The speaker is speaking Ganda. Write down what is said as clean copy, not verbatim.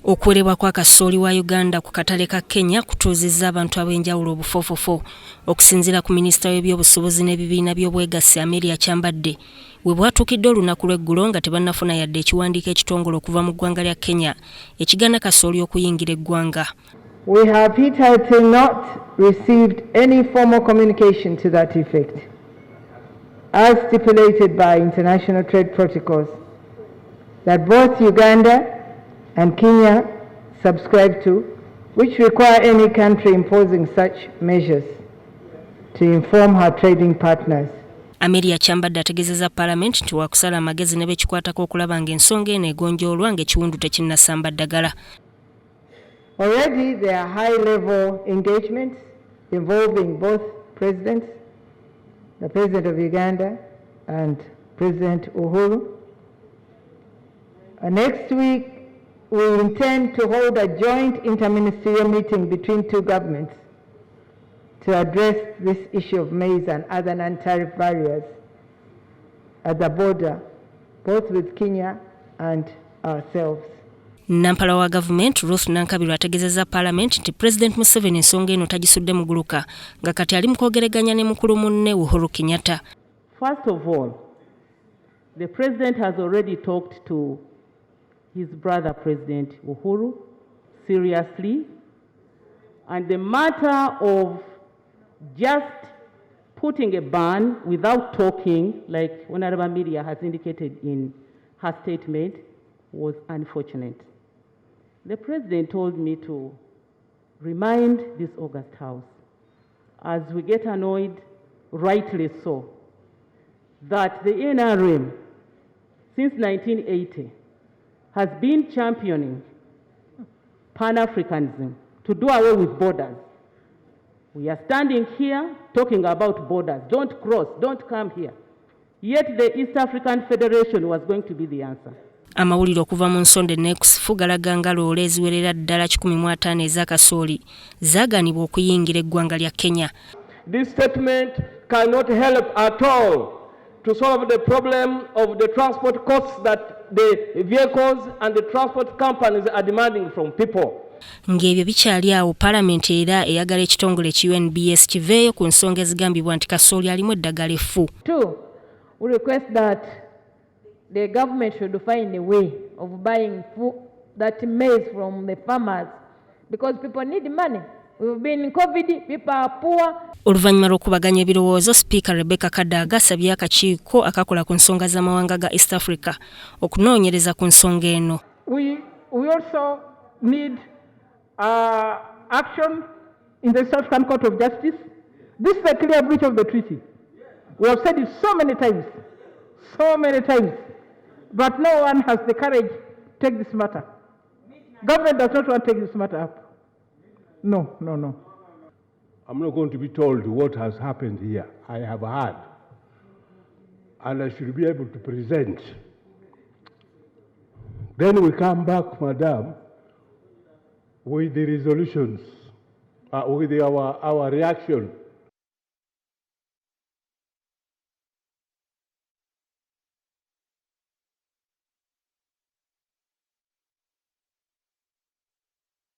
Okuwerebwa kwa Kasooli wa Uganda ku katale ka Kenya kutuuzizza abantu ab'enjawulo obufoofofo okusinziira ku minisita w'ebyobusuubuzi n'ebibiina by'obwegassi Amelia Kyambadde we bwatuukidde olunaku lw'eggulo nga tebannafuna yadde ekiwandiiko ekitongole okuva mu ggwanga lya Kenya ekigaana Kasooli okuyingira eggwanga. We have hitherto not received any formal communication to that effect, as stipulated by international trade protocols that both Uganda and Kenya subscribe to, which require any country imposing such measures to inform her trading partners. Amelia Kyambadde ategeezezza Parliament nti waakusala amagezi ne bekikwatako okulaba ng'ensonga eno egonjoolwa ng'ekiwundu tekinnasamba ddagala. Already there are high-level engagements involving both presidents, the President of Uganda and President Uhuru. Next week, we intend to hold a joint interministerial meeting between two governments to address this issue of maize and other non-tariff barriers at the border, both with Kenya and ourselves. Nampala wa government Ruth Nankabirwa ategeezezza Parliament nti President Museveni ensonga eno tagisudde mu guluka nga kati ali mu kwogeraganya ne mukulu munne Uhuru Kenyatta. First of all, the President has already talked to his brother President Uhuru seriously, and the matter of just putting a ban without talking, like Honorable Media has indicated in her statement, was unfortunate. The President told me to remind this August House, as we get annoyed, rightly so, that the NRM, since 1980, has been championing Pan-Africanism to do away with borders. We are standing here talking about borders. Don't cross, don't come here. Yet the East African Federation was going to be the answer. Amawulire okuva mu nsonde n'ekusifu galaga nga loole eziwerera ddala 15 eza Kasooli zaagaanibwa okuyingira eggwanga lya Kenya. This statement cannot help at all to solve the problem of the transport costs that the vehicles and the transport companies are demanding from people. Ng'ebyo bikyali awo Parliament era eyagala ekitongole UNBS kiveeyo ku nsonga ezigambibwa nti Kasooli alimu eddagala effu. Two, we request that the government should find a way of buying that maize from the farmers because people need money. We've been in COVID, people are poor. Oluvannyuma lw'okubaganya ebirowoozo, Speaker Rebecca Kadaga asabye akakiiko akakola ku nsonga z'amawanga ga East Africa okunoonyereza ku nsonga eno. We also need action in the East African Court of Justice. This is a clear breach of the treaty. We have said it so many times, but no one has the courage to take this matter. Government does not want to take this matter up. No. I'm not going to be told what has happened here. I have heard, and I should be able to present. Then we come back, Madam, with the resolutions, with our reaction